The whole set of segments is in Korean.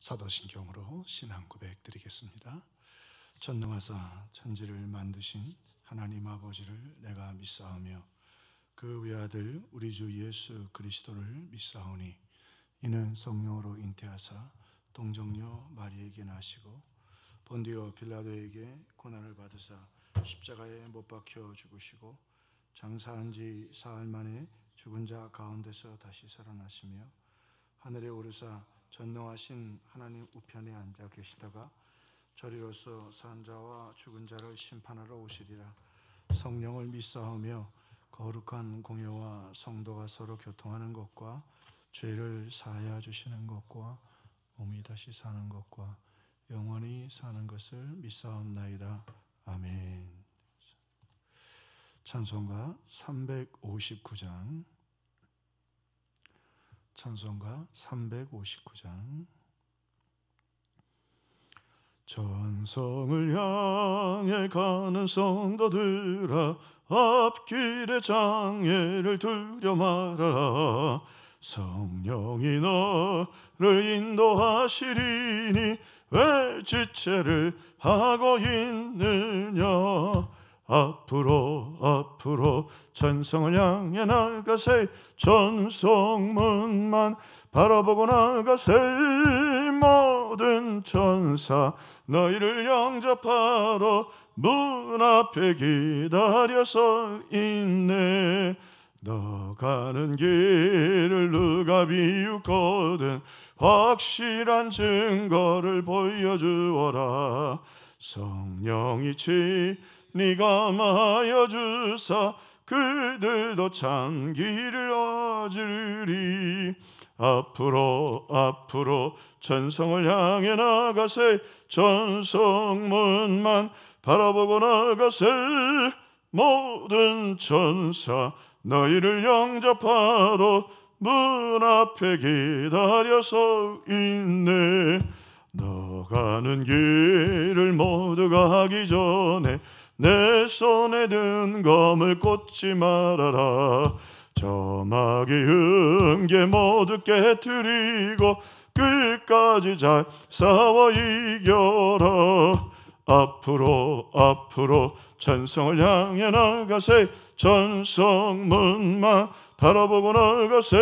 사도신경으로 신앙 고백 드리겠습니다. 전능하사 천지를 만드신 하나님 아버지를 내가 믿사오며 그 외아들 우리 주 예수 그리스도를 믿사오니 이는 성령으로 잉태하사 동정녀 마리에게 나시고 본디오 빌라도에게 고난을 받으사 십자가에 못 박혀 죽으시고 장사한 지 사흘 만에 죽은 자 가운데서 다시 살아나시며 하늘에 오르사 전능하신 하나님 우편에 앉아 계시다가 저리로서 산 자와 죽은 자를 심판하러 오시리라. 성령을 믿사오며 거룩한 공예와 성도가 서로 교통하는 것과 죄를 사하여 주시는 것과 몸이 다시 사는 것과 영원히 사는 것을 믿사옵나이다. 아멘. 찬송가 359장 찬송가 359장 전성을 향해 가는 성도들아 앞길의 장애를 두려 말아라. 성령이 너를 인도하시리니 왜 지체를 하고 있느냐. 앞으로 전성을 향해 나가세. 전성문만 바라보고 나가세. 모든 천사 너희를 영접하러 문 앞에 기다려서 있네. 너 가는 길을 누가 비웃거든 확실한 증거를 보여주어라. 성령이 네가 마하여 주사 그들도 참 길을 얻으리. 앞으로 전성을 향해 나가세. 전성문만 바라보고 나가세. 모든 천사 너희를 영접하러 문 앞에 기다려서 있네. 너 가는 길을 모두가 하기 전에 내 손에 든 검을 꽂지 말아라. 저마귀 흠계 모두 깨트리고 끝까지 잘 싸워 이겨라. 앞으로 전성을 향해 나가세. 전성문만 바라보고 나가세.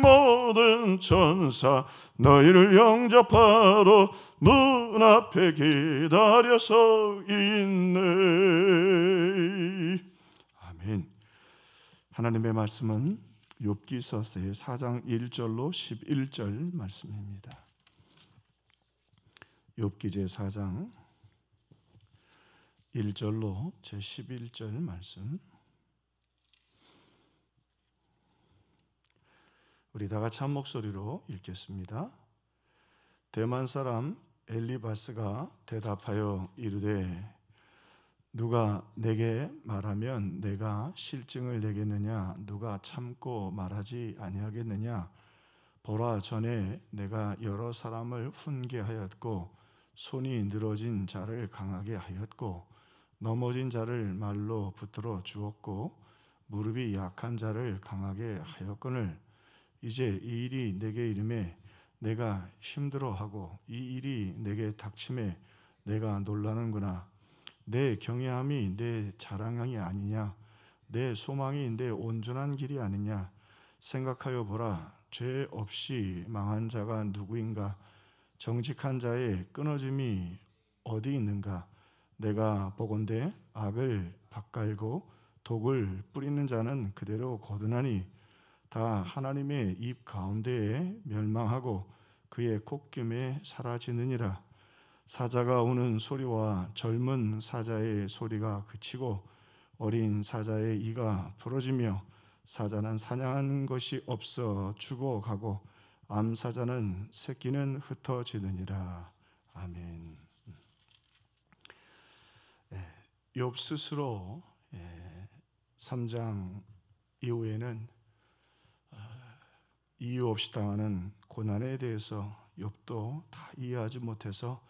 모든 천사 너희를 영접하러 문 앞에 기다려서 있네. 아멘. 하나님의 말씀은 욥기서의 4장 1절로 11절 말씀입니다. 욥기 제4장 1절로 제11절 말씀. 우리 다 같이 한 목소리로 읽겠습니다. 대만 사람 엘리바스가 대답하여 이르되 누가 내게 말하면 내가 실증을 내겠느냐. 누가 참고 말하지 아니하겠느냐. 보라, 전에 내가 여러 사람을 훈계하였고 손이 늘어진 자를 강하게 하였고 넘어진 자를 말로 붙들어 주었고 무릎이 약한 자를 강하게 하였거늘 이제 이 일이 내게 이름에 내가 힘들어하고 이 일이 내게 닥침에 내가 놀라는구나. 내 경외함이 내 자랑이 아니냐. 내 소망이 내 온전한 길이 아니냐. 생각하여 보라. 죄 없이 망한 자가 누구인가. 정직한 자의 끊어짐이 어디 있는가. 내가 보건대 악을 밭갈고 독을 뿌리는 자는 그대로 거두나니 다 하나님의 입 가운데에 멸망하고 그의 콧김에 사라지느니라. 사자가 우는 소리와 젊은 사자의 소리가 그치고 어린 사자의 이가 부러지며 사자는 사냥한 것이 없어 죽어가고 암사자는 새끼는 흩어지느니라. 아멘. 욥 스스로 3장 이후에는 이유 없이 당하는 고난에 대해서 욥도 다 이해하지 못해서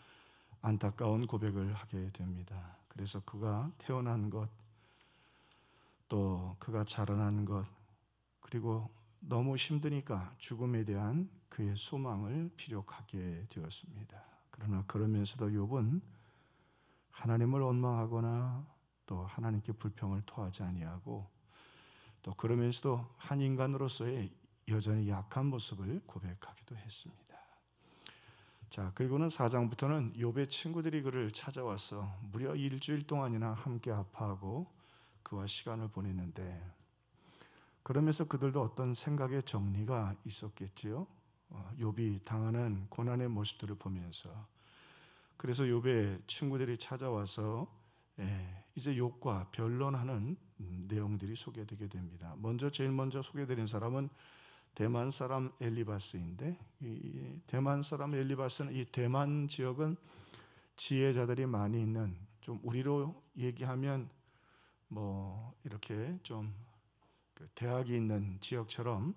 안타까운 고백을 하게 됩니다. 그래서 그가 태어난 것, 또 그가 자라난 것, 그리고 너무 힘드니까 죽음에 대한 그의 소망을 피력하게 되었습니다. 그러나 그러면서도 욥은 하나님을 원망하거나 또 하나님께 불평을 토하지 아니하고 또 그러면서도 한 인간으로서의 여전히 약한 모습을 고백하기도 했습니다. 자, 그리고는 4장부터는 욥의 친구들이 그를 찾아와서 무려 일주일 동안이나 함께 아파하고 그와 시간을 보냈는데, 그러면서 그들도 어떤 생각의 정리가 있었겠지요. 욥이 당하는 고난의 모습들을 보면서, 그래서 욥의 친구들이 찾아와서 이제 욥과 변론하는 내용들이 소개되게 됩니다. 제일 먼저 소개드린 사람은 대만 사람 엘리바스인데, 이 대만 사람 엘리바스는 이 대만 지역은 지혜자들이 많이 있는, 좀 우리로 얘기하면 이렇게 좀 대학이 있는 지역처럼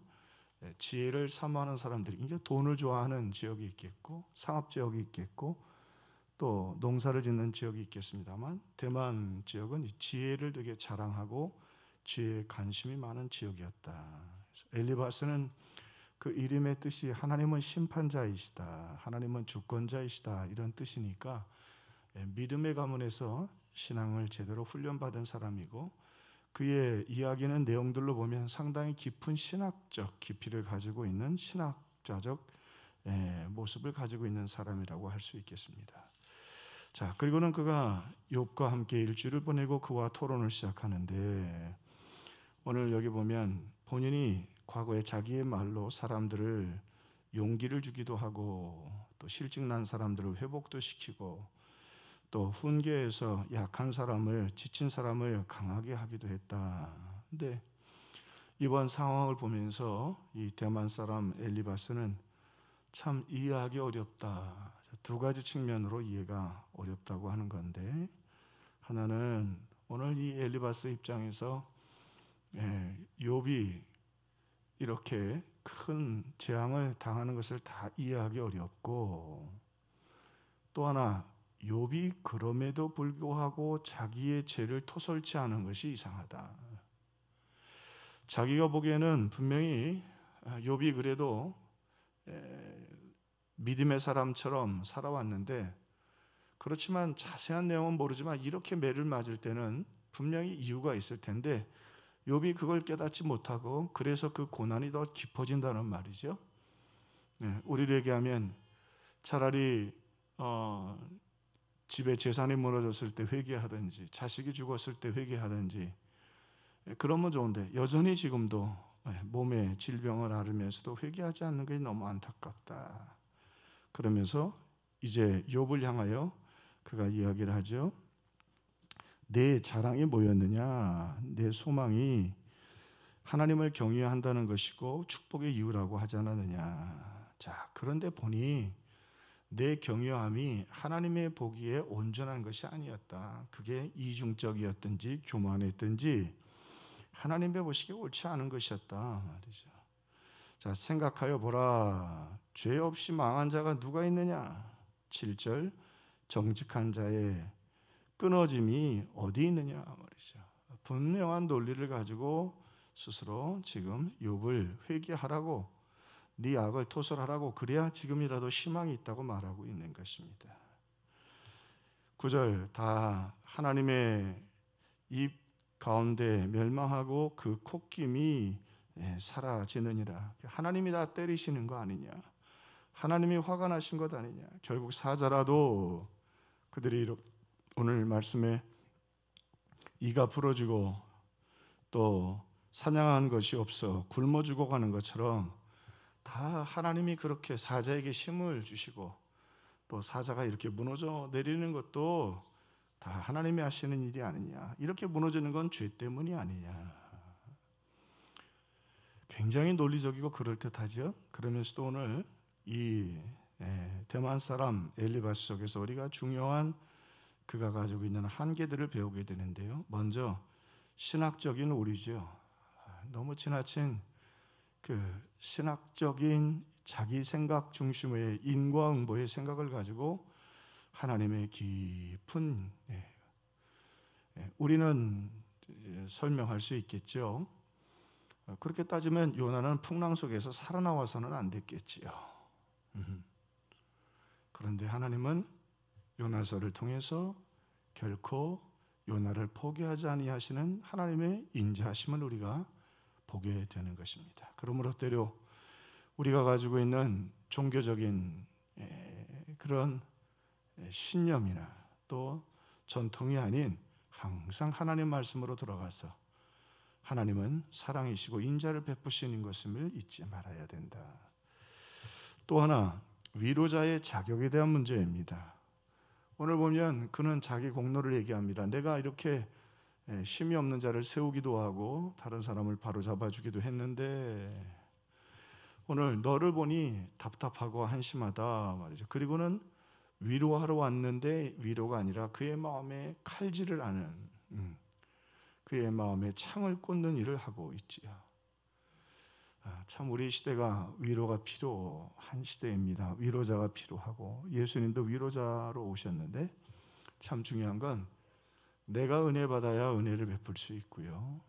지혜를 사모하는 사람들이, 이제 돈을 좋아하는 지역이 있겠고 상업 지역이 있겠고 또 농사를 짓는 지역이 있겠습니다만, 대만 지역은 이 지혜를 되게 자랑하고 지혜에 관심이 많은 지역이었다. 엘리바스는 그 이름의 뜻이 하나님은 심판자이시다, 하나님은 주권자이시다 이런 뜻이니까 믿음의 가문에서 신앙을 제대로 훈련받은 사람이고, 그의 이야기는 내용들로 보면 상당히 깊은 신학적 깊이를 가지고 있는 신학자적 모습을 가지고 있는 사람이라고 할 수 있겠습니다. 자, 그리고는 그가 욥과 함께 일주일을 보내고 그와 토론을 시작하는데, 오늘 여기 보면 본인이 과거에 자기의 말로 사람들을 용기를 주기도 하고 또 실직난 사람들을 회복도 시키고 또 훈계에서 약한 사람을, 지친 사람을 강하게 하기도 했다. 근데 이번 상황을 보면서 이 대만 사람 엘리바스는 참 이해하기 어렵다, 두 가지 측면으로 이해가 어렵다고 하는 건데, 하나는 오늘 이 엘리바스 입장에서 욥이 이렇게 큰 재앙을 당하는 것을 다 이해하기 어렵고, 또 하나 욥이 그럼에도 불구하고 자기의 죄를 토설치 않은 것이 이상하다. 자기가 보기에는 분명히 욥이 그래도 믿음의 사람처럼 살아왔는데, 그렇지만 자세한 내용은 모르지만 이렇게 매를 맞을 때는 분명히 이유가 있을 텐데 욥이 그걸 깨닫지 못하고 그래서 그 고난이 더 깊어진다는 말이죠. 우리를 얘기하면 차라리 집에 재산이 무너졌을 때 회개하든지 자식이 죽었을 때 회개하든지 그러면 좋은데, 여전히 지금도 몸의 질병을 앓으면서도 회개하지 않는 게 너무 안타깝다. 그러면서 이제 욥을 향하여 그가 이야기를 하죠. 내 자랑이 뭐였느냐? 내 소망이 하나님을 경외한다는 것이고 축복의 이유라고 하지 않았느냐? 자, 그런데 보니 내 경외함이 하나님의 보기에 온전한 것이 아니었다. 그게 이중적이었든지 교만했든지 하나님의 보시기에 옳지 않은 것이었다 말이죠. 자, 생각하여 보라. 죄 없이 망한 자가 누가 있느냐? 7절, 정직한 자의 끊어짐이 어디 있느냐 말이죠. 분명한 논리를 가지고 스스로 지금 욥을 회개하라고, 네 악을 토설하라고, 그래야 지금이라도 희망이 있다고 말하고 있는 것입니다. 9절, 다 하나님의 입 가운데 멸망하고 그 콧김이 사라지느니라. 하나님이 다 때리시는 거 아니냐, 하나님이 화가 나신 것 아니냐. 결국 사자라도 그들이 오늘 말씀에 이가 부러지고 또 사냥한 것이 없어 굶어 죽어가는 것처럼 다 하나님이 그렇게 사자에게 힘을 주시고 또 사자가 이렇게 무너져 내리는 것도 다 하나님이 하시는 일이 아니냐. 이렇게 무너지는 건 죄 때문이 아니냐. 굉장히 논리적이고 그럴듯하죠. 그러면서도 오늘 이 대만 사람 엘리바스 속에서 우리가 중요한 그가 가지고 있는 한계들을 배우게 되는데요. 먼저 신학적인 오류죠. 너무 지나친 그 신학적인 자기 생각 중심의 인과응보의 생각을 가지고 하나님의 깊은 우리는 설명할 수 있겠죠. 그렇게 따지면 요나는 풍랑 속에서 살아나와서는 안 됐겠지요. 그런데 하나님은 요나서를 통해서 결코 요나를 포기하지 아니하시는 하나님의 인자하심을 우리가 보게 되는 것입니다. 그러므로 때로 우리가 가지고 있는 종교적인 그런 신념이나 또 전통이 아닌 항상 하나님 말씀으로 돌아가서 하나님은 사랑이시고 인자를 베푸시는 것임을 잊지 말아야 된다. 또 하나, 위로자의 자격에 대한 문제입니다. 오늘 보면 그는 자기 공로를 얘기합니다. 내가 이렇게 힘이 없는 자를 세우기도 하고 다른 사람을 바로잡아 주기도 했는데 오늘 너를 보니 답답하고 한심하다 말이죠. 그리고는 위로하러 왔는데 위로가 아니라 그의 마음에 칼질을 하는, 그의 마음에 창을 꽂는 일을 하고 있지요. 참 우리 시대가 위로가 필요한 시대입니다. 위로자가 필요하고 예수님도 위로자로 오셨는데 참 중요한 건 내가 은혜 받아야 은혜를 베풀 수 있고요,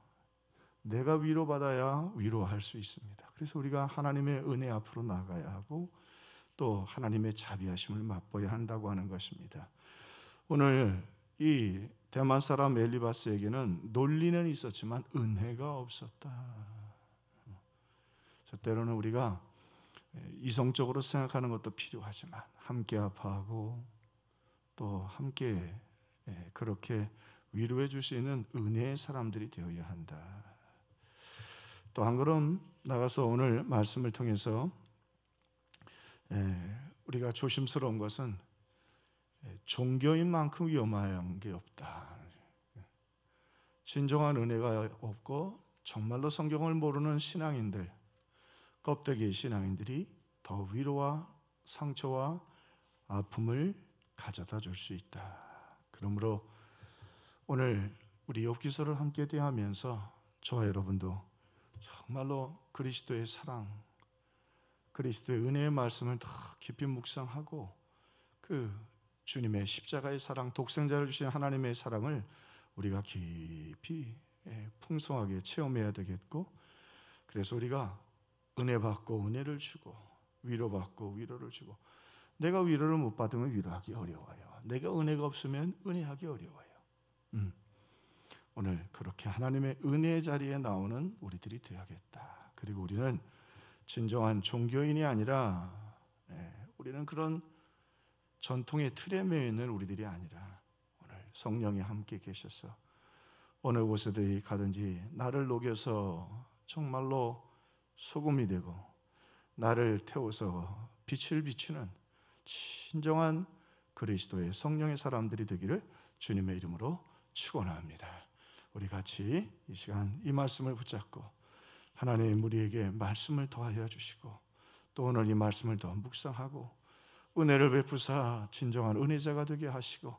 내가 위로받아야 위로할 수 있습니다. 그래서 우리가 하나님의 은혜 앞으로 나가야 하고 또 하나님의 자비하심을 맛보아야 한다고 하는 것입니다. 오늘 이 대만 사람 엘리바스에게는 논리는 있었지만 은혜가 없었다. 때로는 우리가 이성적으로 생각하는 것도 필요하지만 함께 아파하고 또 함께 그렇게 위로해 줄 수 있는 은혜의 사람들이 되어야 한다. 또 한 걸음 나가서 오늘 말씀을 통해서 우리가 조심스러운 것은 종교인 만큼 위험한 게 없다. 진정한 은혜가 없고 정말로 성경을 모르는 신앙인들, 껍데기 신앙인들이 더 위로와 상처와 아픔을 가져다 줄 수 있다. 그러므로 오늘 우리 욥기서를 함께 대하면서 저와 여러분도 정말로 그리스도의 사랑, 그리스도의 은혜의 말씀을 더 깊이 묵상하고 그 주님의 십자가의 사랑, 독생자를 주신 하나님의 사랑을 우리가 깊이 풍성하게 체험해야 되겠고, 그래서 우리가 은혜 받고 은혜를 주고 위로받고 위로를 주고, 내가 위로를 못 받으면 위로하기 어려워요. 내가 은혜가 없으면 은혜하기 어려워요. 오늘 그렇게 하나님의 은혜의 자리에 나오는 우리들이 되어야겠다. 그리고 우리는 진정한 종교인이 아니라 우리는 그런 전통의 틀에 매여 있는 우리들이 아니라 오늘 성령이 함께 계셔서 어느 곳에도 가든지 나를 녹여서 정말로 소금이 되고 나를 태워서 빛을 비추는 진정한 그리스도의 성령의 사람들이 되기를 주님의 이름으로 축원합니다. 우리 같이 이 시간 이 말씀을 붙잡고 하나님 우리에게 말씀을 더하여 주시고 또 오늘 이 말씀을 더 묵상하고 은혜를 베푸사 진정한 은혜자가 되게 하시고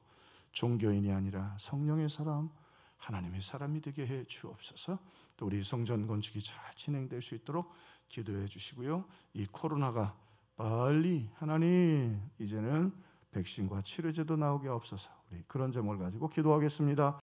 종교인이 아니라 성령의 사람, 하나님의 사람이 되게 해 주옵소서. 또 우리 성전 건축이 잘 진행될 수 있도록 기도해 주시고요, 이 코로나가 빨리 하나님 이제는 백신과 치료제도 나오게 하옵소서. 우리 그런 점을 가지고 기도하겠습니다.